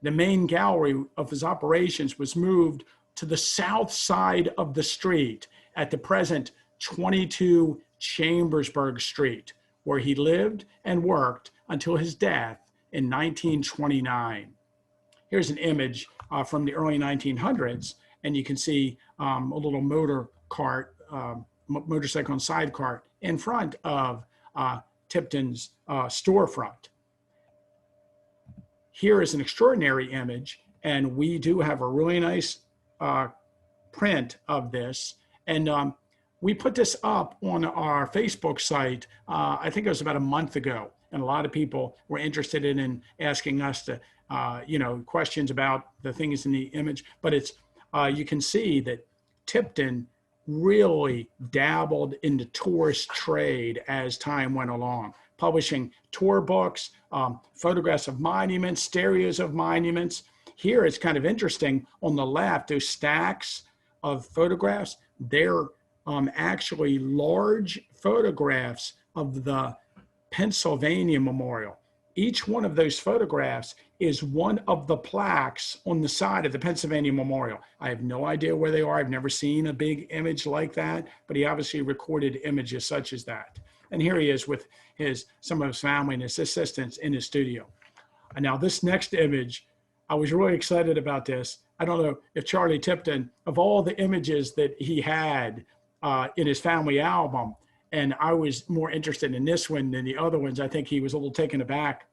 the main gallery of his operations was moved to the south side of the street at the present 22 Chambersburg Street, where he lived and worked until his death in 1929. Here's an image from the early 1900s, and you can see a little motorcycle and side cart in front of Tipton's storefront. Here is an extraordinary image, and we do have a really nice print of this. And we put this up on our Facebook site, I think it was about a month ago. And a lot of people were interested in asking us to, questions about the things in the image. But it's, you can see that Tipton really dabbled in the tourist trade as time went along, publishing tour books, photographs of monuments, stereos of monuments. Here it's kind of interesting. On the left, those stacks of photographs, they're actually large photographs of the Pennsylvania Memorial. Each one of those photographs is one of the plaques on the side of the Pennsylvania Memorial. I have no idea where they are. I've never seen a big image like that, but he obviously recorded images such as that. And here he is with some of his family and his assistants in his studio. And now this next image, I was really excited about this. I don't know if Charlie Tipton, of all the images that he had in his family album, and I was more interested in this one than the other ones. I think he was a little taken aback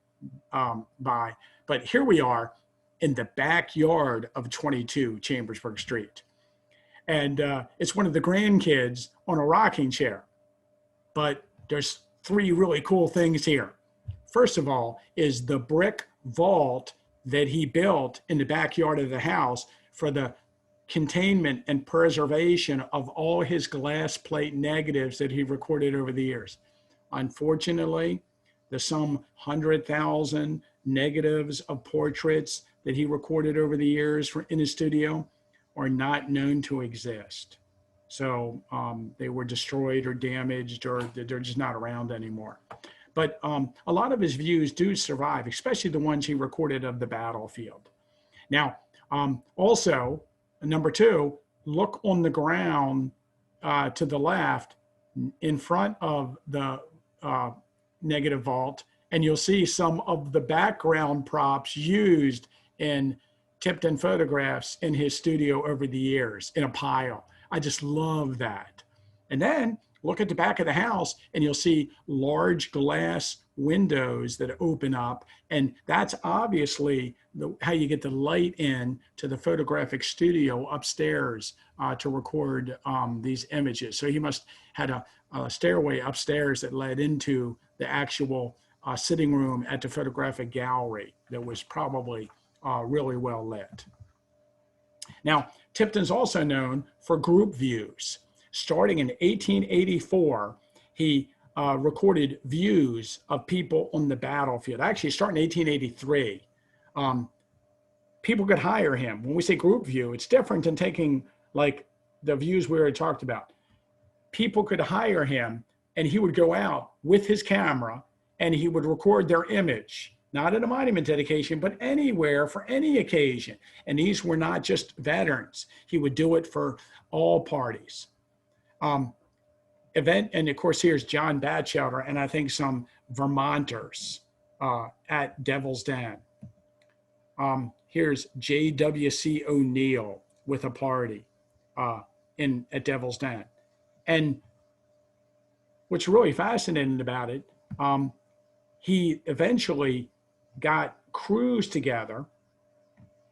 by. But here we are in the backyard of 22 Chambersburg Street. And it's one of the grandkids on a rocking chair. But there's three really cool things here. First of all is the brick vault that he built in the backyard of the house for the containment and preservation of all his glass plate negatives that he recorded over the years. Unfortunately, the some 100,000 negatives of portraits that he recorded over the years in his studio are not known to exist. So they were destroyed or damaged, or they're just not around anymore. But a lot of his views do survive, especially the ones he recorded of the battlefield. Now, also, number two, look on the ground to the left in front of the negative vault, and you'll see some of the background props used in Tipton photographs in his studio over the years in a pile. I just love that. And then look at the back of the house and you'll see large glass windows that open up. And that's obviously how you get the light in to the photographic studio upstairs to record these images. So he must had a stairway upstairs that led into the actual sitting room at the photographic gallery that was probably really well lit. Now, Tipton's also known for group views. Starting in 1884, he recorded views of people on the battlefield. Actually, starting in 1883, people could hire him. When we say group view, it's different than taking like the views we already talked about. People could hire him, and he would go out with his camera and he would record their image, not at a monument dedication, but anywhere for any occasion. And these were not just veterans. He would do it for all parties. And of course, here's John Batchelder and I think some Vermonters at Devil's Den. Here's J.W.C. O'Neill with a party at Devil's Den. And what's really fascinating about it, he eventually got crews together,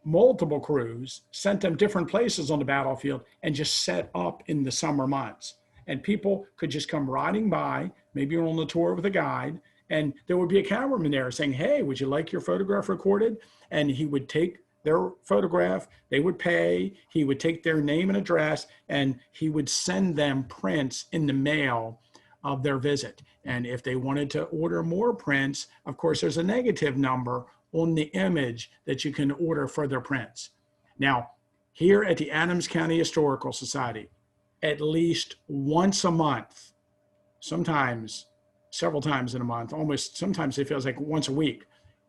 multiple crews, sent them different places on the battlefield, and just set up in the summer months. And people could just come riding by, maybe you're on the tour with a guide, and there would be a cameraman there saying, hey, would you like your photograph recorded? And he would take their photograph, they would pay, he would take their name and address, and he would send them prints in the mail of their visit. And if they wanted to order more prints, of course, there's a negative number on the image that you can order further prints. Now, here at the Adams County Historical Society, at least once a month, sometimes several times in a month, almost sometimes it feels like once a week,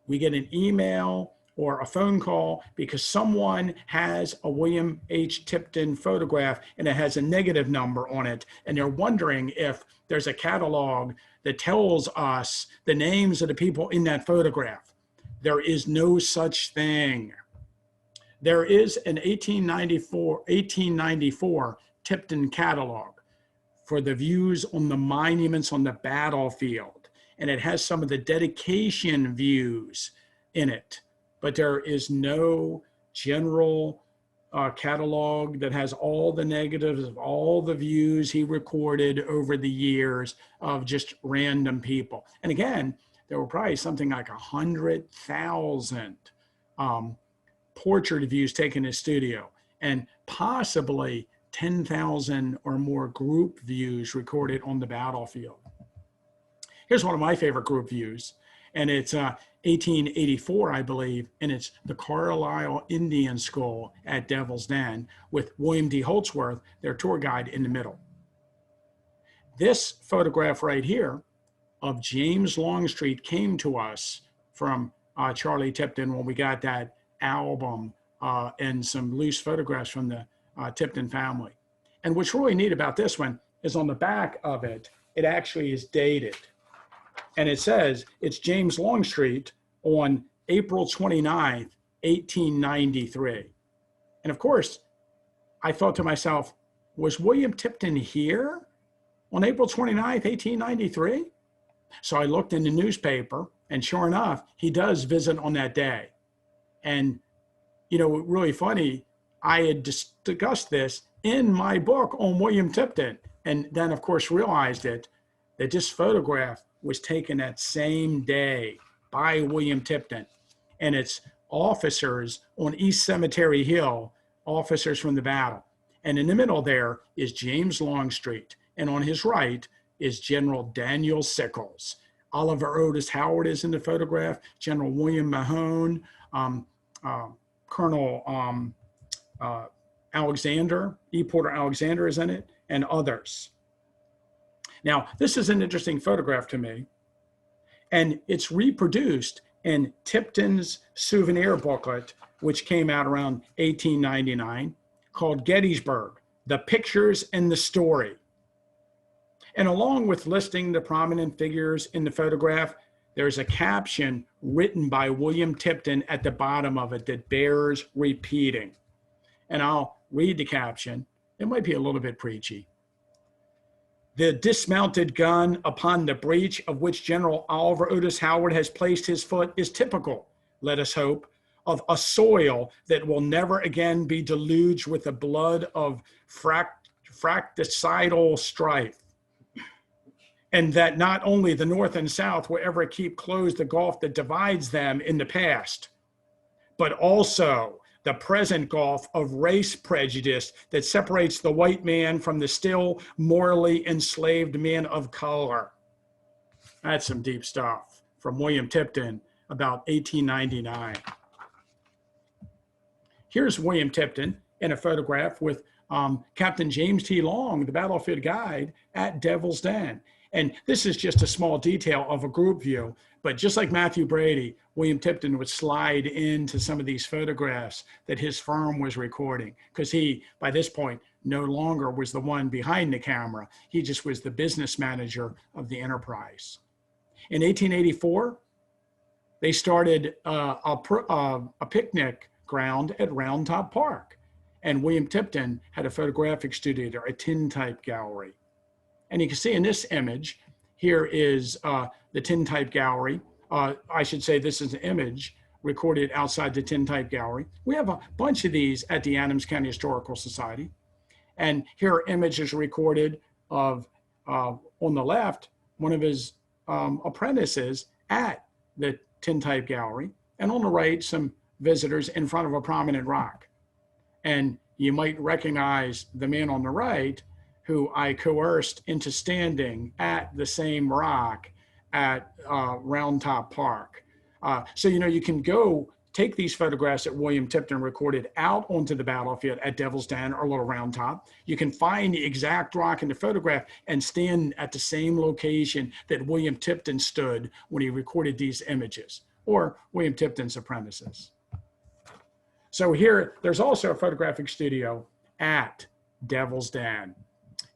we get an email or a phone call because someone has a William H. Tipton photograph and it has a negative number on it. And they're wondering if there's a catalog that tells us the names of the people in that photograph. There is no such thing. There is an 1894 Tipton catalog for the views on the monuments on the battlefield. And it has some of the dedication views in it. But there is no general catalog that has all the negatives of all the views he recorded over the years of just random people. And again, there were probably something like 100,000 portrait views taken in his studio, and possibly 10,000 or more group views recorded on the battlefield. Here's one of my favorite group views, and it's 1884, I believe, and it's the Carlisle Indian School at Devil's Den with William D. Holdsworth, their tour guide, in the middle. This photograph right here of James Longstreet came to us from Charlie Tipton when we got that album and some loose photographs from the Tipton family. And what's really neat about this one is on the back of it, it actually is dated. And it says it's James Longstreet on April 29th, 1893. And of course, I thought to myself, was William Tipton here on April 29th, 1893? So I looked in the newspaper, and sure enough, he does visit on that day. And, you know, really funny, I had discussed this in my book on William Tipton, and then, of course, realized that this photograph was taken that same day by William Tipton. And it's officers on East Cemetery Hill, officers from the battle. And in the middle there is James Longstreet. And on his right is General Daniel Sickles. Oliver Otis Howard is in the photograph, General William Mahone, Colonel Alexander, E. Porter Alexander is in it, and others. Now, this is an interesting photograph to me, and it's reproduced in Tipton's souvenir booklet, which came out around 1899, called Gettysburg, The Pictures and the Story. And along with listing the prominent figures in the photograph, there's a caption written by William Tipton at the bottom of it that bears repeating. And I'll read the caption. It might be a little bit preachy. The dismounted gun upon the breech of which General Oliver Otis Howard has placed his foot is typical, let us hope, of a soil that will never again be deluged with the blood of fratricidal strife. And that not only the North and South will ever keep closed the gulf that divides them in the past, but also the present gulf of race prejudice that separates the white man from the still morally enslaved men of color. That's some deep stuff from William Tipton about 1899. Here's William Tipton in a photograph with Captain James T. Long, the battlefield guide at Devil's Den. And this is just a small detail of a group view, but just like Matthew Brady, William Tipton would slide into some of these photographs that his firm was recording, because he, by this point, no longer was the one behind the camera. He just was the business manager of the enterprise. In 1884, they started a picnic ground at Round Top Park. And William Tipton had a photographic studio there, a tintype gallery. And you can see in this image, here is the tintype gallery. I should say this is an image recorded outside the tintype gallery. We have a bunch of these at the Adams County Historical Society. And here are images recorded of, on the left, one of his apprentices at the tintype gallery. And on the right, some visitors in front of a prominent rock. And you might recognize the man on the right who I coerced into standing at the same rock at Round Top Park. So, you know, you can go take these photographs that William Tipton recorded out onto the battlefield at Devil's Den or Little Round Top. You can find the exact rock in the photograph and stand at the same location that William Tipton stood when he recorded these images, or William Tipton's apprentices. So here, there's also a photographic studio at Devil's Den,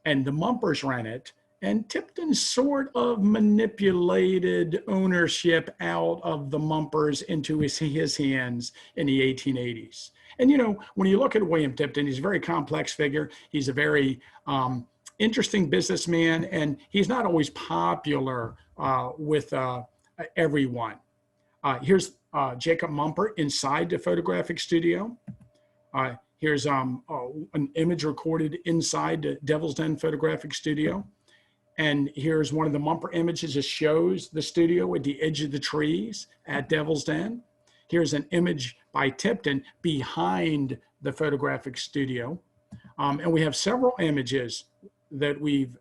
and the Mumpers rent it, and Tipton sort of manipulated ownership out of the Mumpers into his hands in the 1880s. And, you know, when you look at William Tipton, he's a very complex figure. He's a very interesting businessman, and he's not always popular with everyone. Here's Jacob Mumper inside the photographic studio. Here's an image recorded inside the Devil's Den photographic studio. And here's one of the Mumper images that shows the studio at the edge of the trees at Devil's Den. Here's an image by Tipton behind the photographic studio. And we have several images that we've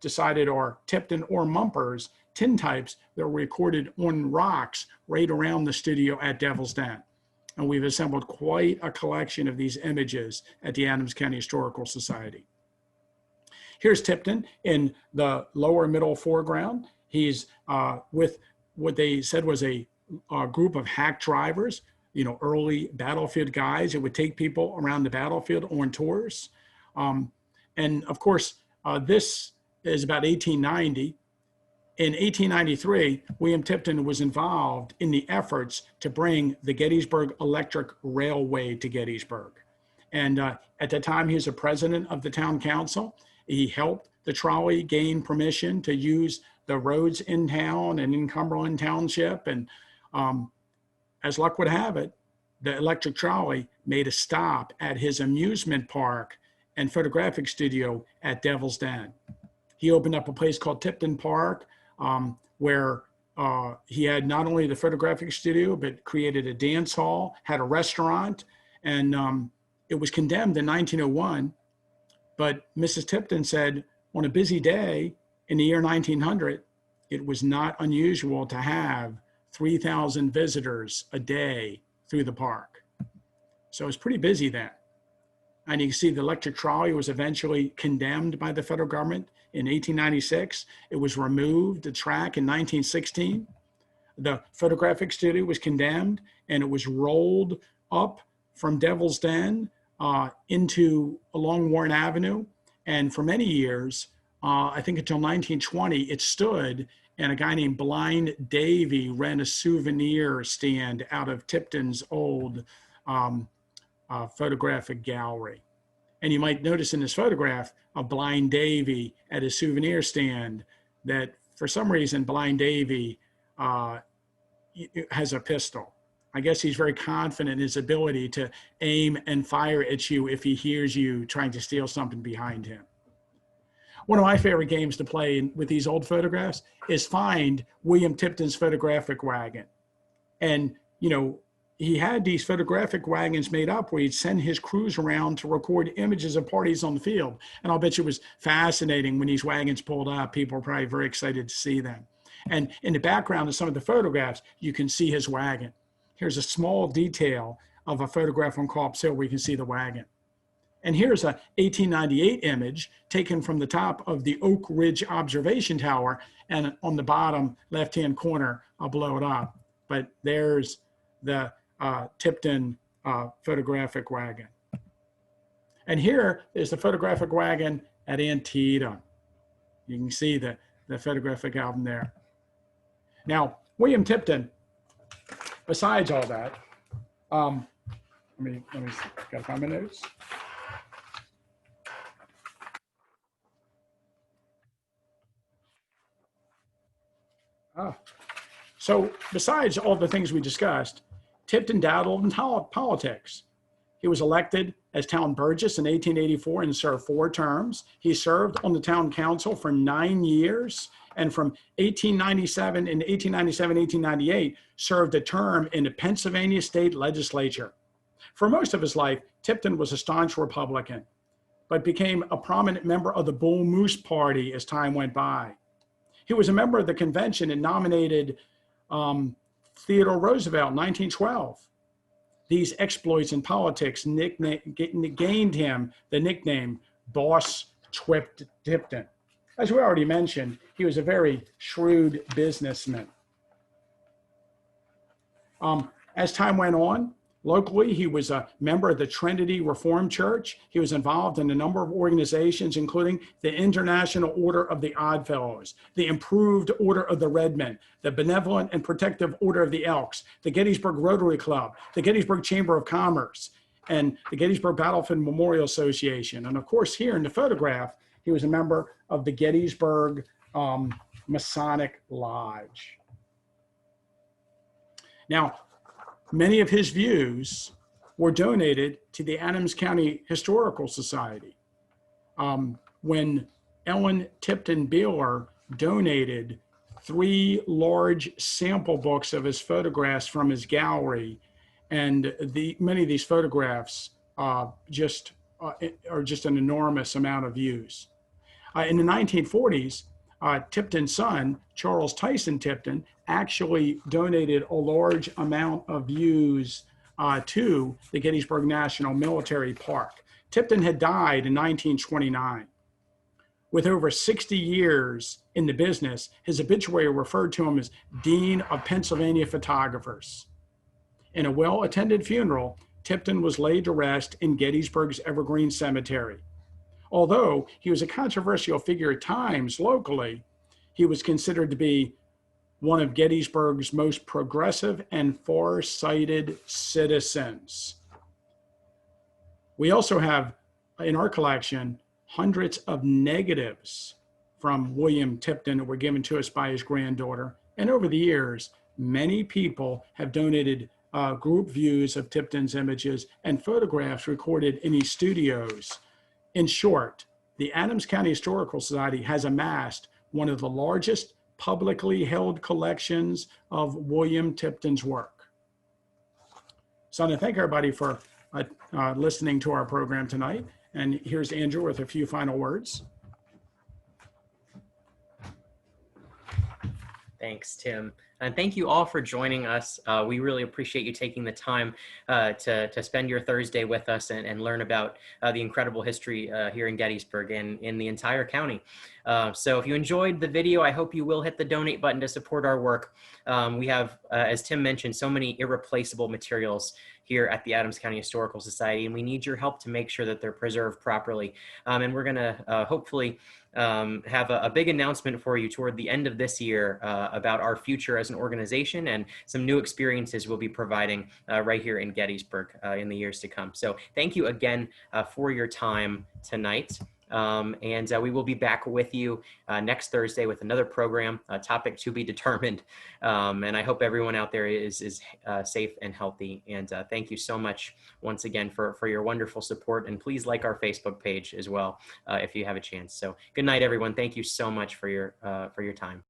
decided are Tipton or Mumpers tintypes that were recorded on rocks right around the studio at Devil's Den. And we've assembled quite a collection of these images at the Adams County Historical Society. Here's Tipton in the lower middle foreground. He's with what they said was a group of hack drivers, you know, early battlefield guys that would take people around the battlefield on tours. And of course, this is about 1890. In 1893, William Tipton was involved in the efforts to bring the Gettysburg Electric Railway to Gettysburg. And at the time, he was a president of the town council. He helped the trolley gain permission to use the roads in town and in Cumberland Township. And as luck would have it, the electric trolley made a stop at his amusement park and photographic studio at Devil's Den. He opened up a place called Tipton Park, where he had not only the photographic studio, but created a dance hall, had a restaurant, and it was condemned in 1901. But Mrs. Tipton said on a busy day in the year 1900, it was not unusual to have 3,000 visitors a day through the park. So it was pretty busy then. And you can see the electric trolley was eventually condemned by the federal government in 1896. It was removed, the track, in 1916. The photographic studio was condemned, and it was rolled up from Devil's Den into along Warren Avenue. And for many years, I think until 1920, it stood, and a guy named Blind Davy ran a souvenir stand out of Tipton's old photographic gallery. And you might notice in this photograph of Blind Davy at a souvenir stand that for some reason Blind Davy has a pistol. I guess he's very confident in his ability to aim and fire at you if he hears you trying to steal something behind him. One of my favorite games to play with these old photographs is find William Tipton's photographic wagon. And, you know, he had these photographic wagons made up where he'd send his crews around to record images of parties on the field. And I'll bet you it was fascinating when these wagons pulled up. People were probably very excited to see them. And in the background of some of the photographs, you can see his wagon. Here's a small detail of a photograph on Copp's Hill where you can see the wagon. And here's a 1898 image taken from the top of the Oak Ridge Observation Tower. And on the bottom left-hand corner, I'll blow it up. But there's the Tipton photographic wagon. And here is the photographic wagon at Antietam. You can see the photographic album there. Now, William Tipton, besides all that, let me gotta find my notes. So besides all the things we discussed, Tipton dabbled in politics. He was elected as town burgess in 1884 and served 4 terms. He served on the town council for 9 years, and from 1898, served a term in the Pennsylvania state legislature. For most of his life, Tipton was a staunch Republican, but became a prominent member of the Bull Moose Party as time went by. He was a member of the convention and nominated Theodore Roosevelt in 1912. These exploits in politics gained him the nickname Boss Tipton. As we already mentioned, he was a very shrewd businessman. As time went on, locally, he was a member of the Trinity Reformed Church. He was involved in a number of organizations, including the International Order of the Oddfellows, the Improved Order of the Redmen, the Benevolent and Protective Order of the Elks, the Gettysburg Rotary Club, the Gettysburg Chamber of Commerce, and the Gettysburg Battlefield Memorial Association. And of course, here in the photograph, he was a member of the Gettysburg Masonic Lodge. Now, many of his views were donated to the Adams County Historical Society. When Ellen Tipton Beeler donated 3 large sample books of his photographs from his gallery, and many of these photographs are just an enormous amount of views. In the 1940s, Tipton's son, Charles Tyson Tipton, actually donated a large amount of views to the Gettysburg National Military Park. Tipton had died in 1929. With over 60 years in the business, his obituary referred to him as Dean of Pennsylvania Photographers. In a well-attended funeral, Tipton was laid to rest in Gettysburg's Evergreen Cemetery. Although he was a controversial figure at times locally, he was considered to be one of Gettysburg's most progressive and far-sighted citizens. We also have in our collection hundreds of negatives from William Tipton that were given to us by his granddaughter. And over the years, many people have donated group views of Tipton's images and photographs recorded in his studios. In short, the Adams County Historical Society has amassed one of the largest publicly held collections of William Tipton's work. So I want to thank everybody for listening to our program tonight. And here's Andrew with a few final words. Thanks, Tim. And thank you all for joining us. We really appreciate you taking the time to spend your Thursday with us and learn about the incredible history here in Gettysburg and in the entire county. So if you enjoyed the video, I hope you will hit the donate button to support our work. We have, as Tim mentioned, so many irreplaceable materials here at the Adams County Historical Society, and we need your help to make sure that they're preserved properly. And we're gonna hopefully have a big announcement for you toward the end of this year about our future as an organization and some new experiences we'll be providing right here in Gettysburg in the years to come. So thank you again for your time tonight. And we will be back with you next Thursday with another program, topic to be determined. And I hope everyone out there is safe and healthy. And thank you so much once again for your wonderful support. And please like our Facebook page as well if you have a chance. So good night, everyone. Thank you so much for your time.